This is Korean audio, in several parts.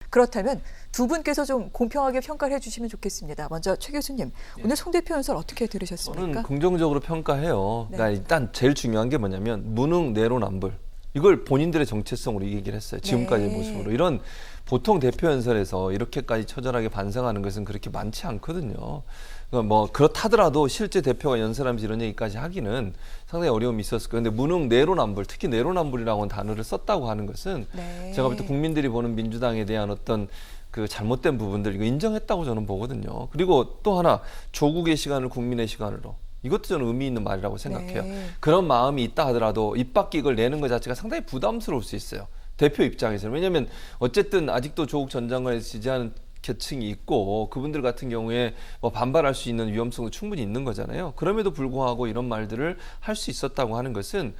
그렇다면 두 분께서 좀 공평하게 평가를 해주시면 좋겠습니다. 먼저 최 교수님, 오늘 송 대표 연설 어떻게 들으셨습니까? 저는 긍정적으로 평가해요. 네. 그러니까 일단 제일 중요한 게 뭐냐면 무능, 내로남불. 이걸 본인들의 정체성으로 얘기를 했어요. 지금까지의 모습으로. 이런 보통 대표 연설에서 이렇게까지 처절하게 반성하는 것은 그렇게 많지 않거든요. 그러니까 뭐 그렇다더라도 실제 대표가 연설하면서 이런 얘기까지 하기는 상당히 어려움이 있었을 거예요. 근데 무능, 내로남불, 특히 내로남불이라고 하는 단어를 썼다고 하는 것은 제가 볼 때 국민들이 보는 민주당에 대한 어떤 그 잘못된 부분들 이거 인정했다고 저는 보거든요. 그리고 또 하나 조국의 시간을 국민의 시간으로. 이것도 저는 의미 있는 말이라고 생각해요. 그런 마음이 있다 하더라도 입 밖에 이걸 내는 것 자체가 상당히 부담스러울 수 있어요. 대표 입장에서는. 왜냐하면 어쨌든 아직도 조국 전 장관을 지지하는 계층이 있고 그분들 같은 경우에 뭐 반발할 수 있는 위험성도 충분히 있는 거잖아요. 그럼에도 불구하고 이런 말들을 할 수 있었다고 하는 것은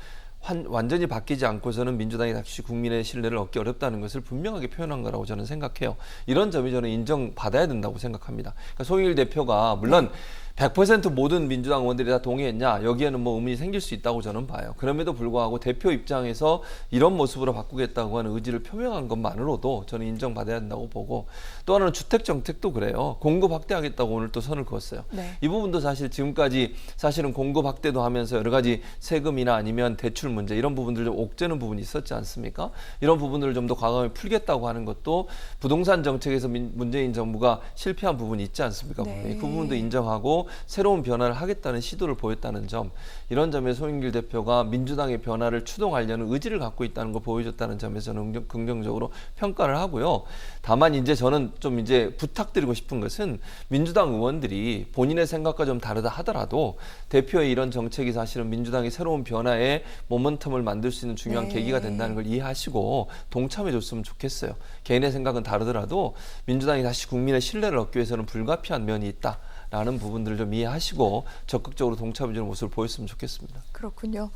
완전히 바뀌지 않고서는 민주당이 다시 국민의 신뢰를 얻기 어렵다는 것을 분명하게 표현한 거라고 저는 생각해요. 이런 점이 저는 인정받아야 된다고 생각합니다. 그러니까 송영길 대표가 물론 100% 모든 민주당 의원들이 다 동의했냐? 여기에는 뭐 의문이 생길 수 있다고 저는 봐요. 그럼에도 불구하고 대표 입장에서 이런 모습으로 바꾸겠다고 하는 의지를 표명한 것만으로도 저는 인정받아야 된다고 보고 또 하나는 주택 정책도 그래요. 공급 확대하겠다고 오늘 또 선을 그었어요. 이 부분도 사실 지금까지 사실은 공급 확대도 하면서 여러 가지 세금이나 아니면 대출 문제 이런 부분들 좀 옥죄는 부분이 있었지 않습니까? 이런 부분들을 좀 더 과감히 풀겠다고 하는 것도 부동산 정책에서 문재인 정부가 실패한 부분이 있지 않습니까? 그 부분도 인정하고 새로운 변화를 하겠다는 시도를 보였다는 점, 이런 점에 송영길 대표가 민주당의 변화를 추동하려는 의지를 갖고 있다는 걸 보여줬다는 점에서 저는 긍정적으로 평가를 하고요. 다만 이제 저는 좀 이제 부탁드리고 싶은 것은 민주당 의원들이 본인의 생각과 좀 다르다 하더라도 대표의 이런 정책이 사실은 민주당의 새로운 변화에 모멘텀을 만들 수 있는 중요한 계기가 된다는 걸 이해하시고 동참해 줬으면 좋겠어요. 개인의 생각은 다르더라도 민주당이 다시 국민의 신뢰를 얻기 위해서는 불가피한 면이 있다. 라는 부분들을 좀 이해하시고 적극적으로 동참해주는 모습을 보였으면 좋겠습니다. 그렇군요.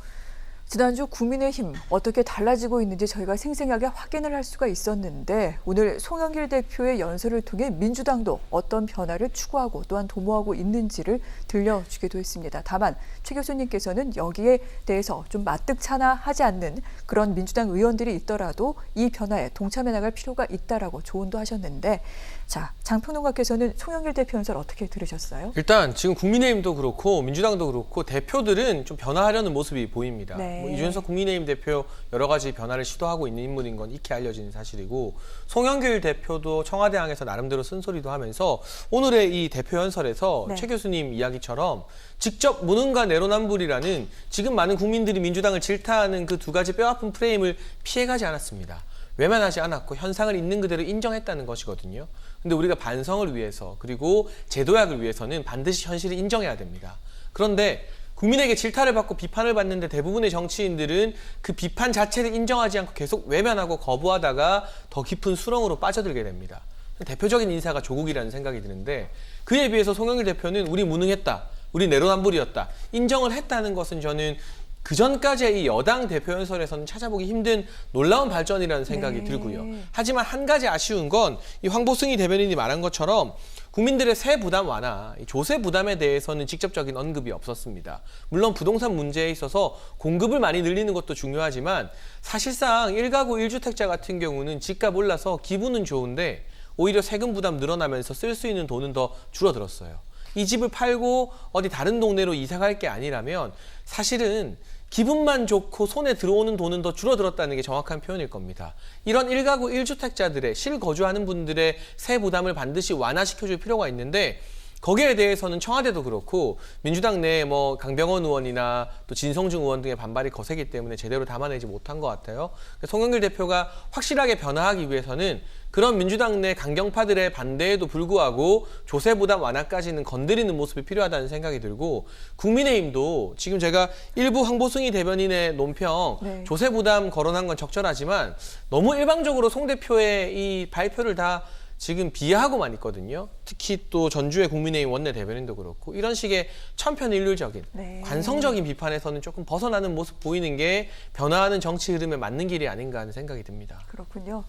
지난주 국민의힘 어떻게 달라지고 있는지 저희가 생생하게 확인을 할 수가 있었는데 오늘 송영길 대표의 연설을 통해 민주당도 어떤 변화를 추구하고 또한 도모하고 있는지를 들려주기도 했습니다. 다만 최 교수님께서는 여기에 대해서 좀 마뜩찮아 하지 않는 그런 민주당 의원들이 있더라도 이 변화에 동참해 나갈 필요가 있다라고 조언도 하셨는데 자, 장평론가께서는 송영길 대표 연설 어떻게 들으셨어요? 일단 지금 국민의힘도 그렇고 민주당도 그렇고 대표들은 좀 변화하려는 모습이 보입니다. 뭐 이준석 국민의힘 대표 여러 가지 변화를 시도하고 있는 인물인 건 익히 알려진 사실이고 송영길 대표도 청와대 항에서 나름대로 쓴소리도 하면서 오늘의 이 대표 연설에서 최 교수님 이야기처럼 직접 무능과 내로남불이라는 지금 많은 국민들이 민주당을 질타하는 그 두 가지 뼈아픈 프레임을 피해가지 않았습니다. 외면하지 않았고 현상을 있는 그대로 인정했다는 것이거든요. 근데 우리가 반성을 위해서 그리고 제도약을 위해서는 반드시 현실을 인정해야 됩니다. 그런데 국민에게 질타를 받고 비판을 받는데 대부분의 정치인들은 그 비판 자체를 인정하지 않고 계속 외면하고 거부하다가 더 깊은 수렁으로 빠져들게 됩니다. 대표적인 인사가 조국이라는 생각이 드는데 그에 비해서 송영길 대표는 우리 무능했다, 우리 내로남불이었다 인정을 했다는 것은 저는 그전까지의 이 여당 대표 연설에서는 찾아보기 힘든 놀라운 발전이라는 생각이 들고요. 하지만 한 가지 아쉬운 건 이 황보승희 대변인이 말한 것처럼 국민들의 세 부담 완화, 조세 부담에 대해서는 직접적인 언급이 없었습니다. 물론 부동산 문제에 있어서 공급을 많이 늘리는 것도 중요하지만 사실상 1가구 1주택자 같은 경우는 집값 올라서 기분은 좋은데 오히려 세금 부담 늘어나면서 쓸 수 있는 돈은 더 줄어들었어요. 이 집을 팔고 어디 다른 동네로 이사 갈 게 아니라면 사실은 기분만 좋고 손에 들어오는 돈은 더 줄어들었다는 게 정확한 표현일 겁니다. 이런 1가구 1주택자들의 실거주하는 분들의 세 부담을 반드시 완화시켜줄 필요가 있는데 거기에 대해서는 청와대도 그렇고 민주당 내 뭐 강병원 의원이나 또 진성중 의원 등의 반발이 거세기 때문에 제대로 담아내지 못한 것 같아요. 송영길 대표가 확실하게 변화하기 위해서는 그런 민주당 내 강경파들의 반대에도 불구하고 조세 부담 완화까지는 건드리는 모습이 필요하다는 생각이 들고 국민의힘도 지금 제가 일부 황보승희 대변인의 논평 조세 부담 거론한 건 적절하지만 너무 일방적으로 송 대표의 이 발표를 다 지금 비하하고만 있거든요. 특히 또 전주의 국민의힘 원내대변인도 그렇고 이런 식의 천편일률적인 관성적인 비판에서는 조금 벗어나는 모습 보이는 게 변화하는 정치 흐름에 맞는 길이 아닌가 하는 생각이 듭니다. 그렇군요.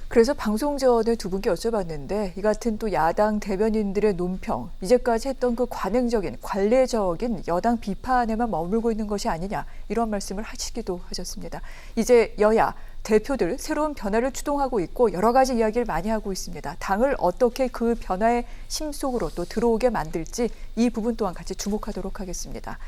그래서 방송 전에 두 분께 여쭤봤는데 이 같은 또 야당 대변인들의 논평, 이제까지 했던 그 관행적인, 관례적인 여당 비판에만 머물고 있는 것이 아니냐 이런 말씀을 하시기도 하셨습니다. 이제 여야 대표들 새로운 변화를 추동하고 있고 여러 가지 이야기를 많이 하고 있습니다. 당을 어떻게 그 변화의 심속으로 또 들어오게 만들지 이 부분 또한 같이 주목하도록 하겠습니다.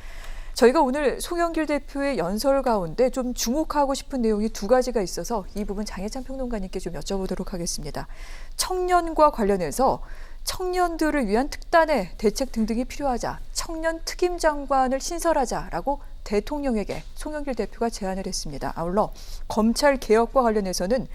저희가 오늘 송영길 대표의 연설 가운데 좀 주목하고 싶은 내용이 두 가지가 있어서 이 부분 장혜찬 평론가님께 좀 여쭤보도록 하겠습니다. 청년과 관련해서 청년들을 위한 특단의 대책 등등이 필요하자 청년 특임 장관을 신설하자라고 대통령에게 송영길 대표가 제안을 했습니다. 아울러 검찰 개혁과 관련해서는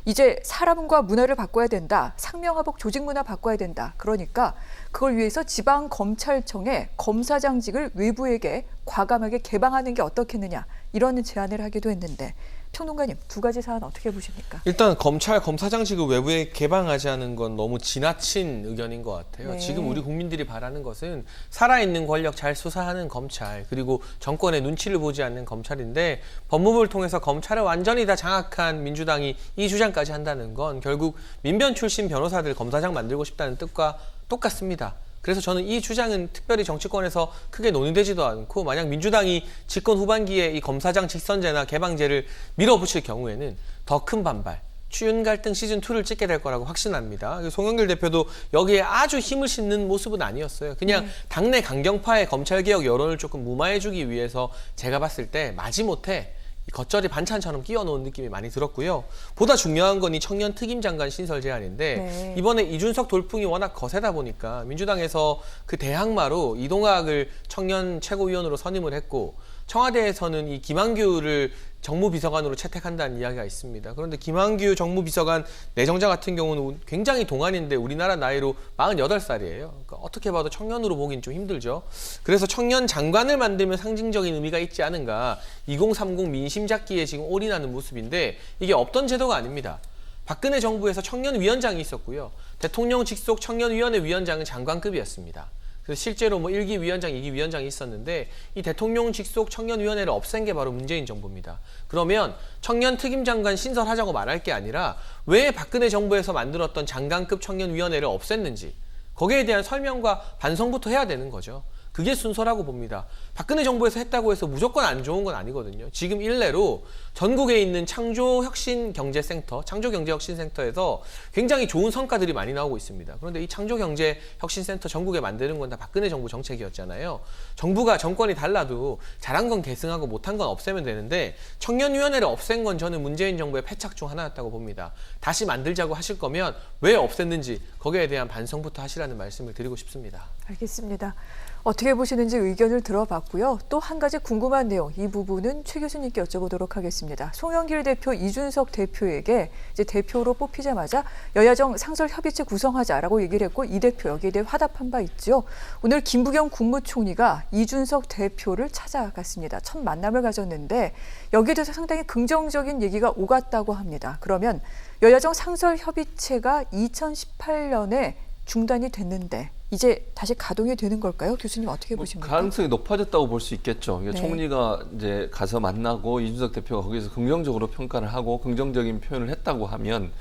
이제 사람과 문화를 바꿔야 된다. 상명하복 조직 문화 바꿔야 된다. 그러니까 그걸 위해서 지방검찰청의 검사장직을 외부에게 과감하게 개방하는 게 어떻겠느냐. 이런 제안을 하기도 했는데 평론가님 두 가지 사안 어떻게 보십니까? 일단 검찰 검사장직을 외부에 개방하지 않은 건 너무 지나친 의견인 것 같아요. 네. 지금 우리 국민들이 바라는 것은 살아있는 권력 잘 수사하는 검찰, 그리고 정권의 눈치를 보지 않는 검찰인데 법무부를 통해서 검찰을 완전히 다 장악한 민주당이 이 주장까지 한다는 건 결국 민변 출신 변호사들 검사장 만들고 싶다는 뜻과 똑같습니다. 그래서 저는 이 주장은 특별히 정치권에서 크게 논의되지도 않고 만약 민주당이 집권 후반기에 이 검사장 직선제나 개방제를 밀어붙일 경우에는 더 큰 반발, 추윤 갈등 시즌2를 찍게 될 거라고 확신합니다. 송영길 대표도 여기에 아주 힘을 싣는 모습은 아니었어요. 그냥 당내 강경파의 검찰개혁 여론을 조금 무마해주기 위해서 제가 봤을 때 마지못해 겉절이 반찬처럼 끼워놓은 느낌이 많이 들었고요. 보다 중요한 건 이 청년 특임 장관 신설 제안인데 네. 이번에 이준석 돌풍이 워낙 거세다 보니까 민주당에서 그 대항마로 이동학을 청년 최고위원으로 선임을 했고 청와대에서는 이 김한규를 정무비서관으로 채택한다는 이야기가 있습니다. 그런데 김한규 정무비서관 내정자 같은 경우는 굉장히 동안인데 우리나라 나이로 48살이에요. 그러니까 어떻게 봐도 청년으로 보긴 좀 힘들죠. 그래서 청년 장관을 만들면 상징적인 의미가 있지 않은가. 2030 민심 잡기에 지금 올인하는 모습인데 이게 없던 제도가 아닙니다. 박근혜 정부에서 청년위원장이 있었고요. 대통령 직속 청년위원회 위원장은 장관급이었습니다. 그래서 실제로 뭐 1기 위원장, 2기 위원장이 있었는데 이 대통령 직속 청년위원회를 없앤 게 바로 문재인 정부입니다. 그러면 청년 특임 장관 신설하자고 말할 게 아니라 왜 박근혜 정부에서 만들었던 장관급 청년위원회를 없앴는지 거기에 대한 설명과 반성부터 해야 되는 거죠. 그게 순서라고 봅니다. 박근혜 정부에서 했다고 해서 무조건 안 좋은 건 아니거든요. 지금 일례로 전국에 있는 창조혁신경제센터, 창조경제혁신센터에서 굉장히 좋은 성과들이 많이 나오고 있습니다. 그런데 이 창조경제혁신센터 전국에 만드는 건 다 박근혜 정부 정책이었잖아요. 정부가 정권이 달라도 잘한 건 계승하고 못한 건 없애면 되는데 청년위원회를 없앤 건 저는 문재인 정부의 패착 중 하나였다고 봅니다. 다시 만들자고 하실 거면 왜 없앴는지 거기에 대한 반성부터 하시라는 말씀을 드리고 싶습니다. 알겠습니다. 어떻게 보시는지 의견을 들어봤고요. 또 한 가지 궁금한 내용, 이 부분은 최 교수님께 여쭤보도록 하겠습니다. 송영길 대표, 이준석 대표에게 이제 대표로 뽑히자마자 여야정 상설협의체 구성하자라고 얘기를 했고 이 대표 여기에 대해 화답한 바 있죠. 오늘 김부겸 국무총리가 이준석 대표를 찾아갔습니다. 첫 만남을 가졌는데 여기에 대해서 상당히 긍정적인 얘기가 오갔다고 합니다. 그러면 여야정 상설협의체가 2018년에 중단이 됐는데 이제 다시 가동이 되는 걸까요? 교수님 어떻게 보십니까? 가능성이 높아졌다고 볼 수 있겠죠. 네. 총리가 이제 가서 만나고 이준석 대표가 거기서 긍정적으로 평가를 하고 긍정적인 표현을 했다고 하면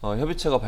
협의체가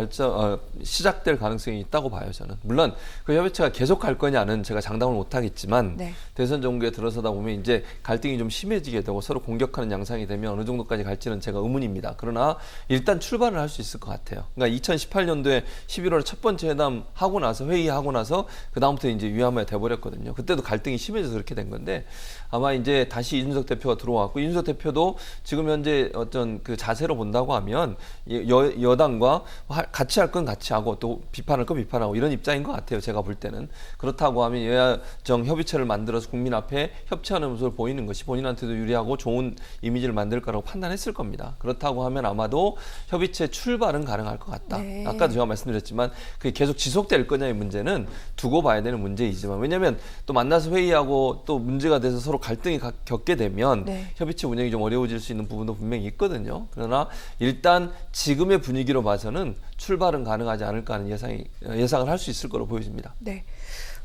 시작될 가능성이 있다고 봐요, 저는. 물론 그 협의체가 계속 갈 거냐는 제가 장담을 못 하겠지만 네. 대선 대선 정국에 들어서다 보면 이제 갈등이 좀 심해지게 되고 서로 공격하는 양상이 되면 어느 정도까지 갈지는 제가 의문입니다. 그러나 일단 출발을 할 수 있을 것 같아요. 그러니까 2018년도에 11월에 첫 번째 회담 하고 나서 회의하고 나서 그 다음부터 이제 위화무에 돼버렸거든요. 그때도 갈등이 심해져서 그렇게 된 건데 아마 이제 다시 이준석 대표가 들어왔고 이준석 대표도 지금 현재 어떤 그 자세로 본다고 하면 여당과 같이 할 건 같이 하고 또 비판할 건 비판하고 이런 입장인 것 같아요. 제가 볼 때는. 그렇다고 하면 여야정 협의체를 만들어서 국민 앞에 협치하는 모습을 보이는 것이 본인한테도 유리하고 좋은 이미지를 만들 거라고 판단했을 겁니다. 그렇다고 하면 아마도 협의체 출발은 가능할 것 같다. 네. 아까도 제가 말씀드렸지만 그게 계속 지속될 거냐의 문제는 두고 봐야 되는 문제이지만 왜냐하면 또 만나서 회의하고 또 문제가 돼서 서로 갈등이 겪게 되면 네. 협의체 운영이 좀 어려워질 수 있는 부분도 분명히 있거든요. 그러나 일단 지금의 분위기로 봐서는 출발은 가능하지 않을까 하는 예상을 할 수 있을 거로 보여집니다. 네.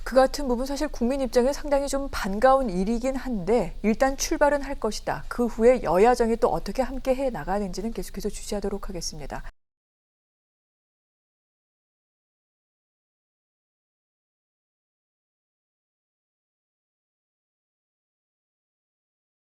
그 같은 부분 사실 국민 입장에 상당히 좀 반가운 일이긴 한데 일단 출발은 할 것이다. 그 후에 여야정이 또 어떻게 함께 해 나가는지는 계속해서 주시하도록 하겠습니다.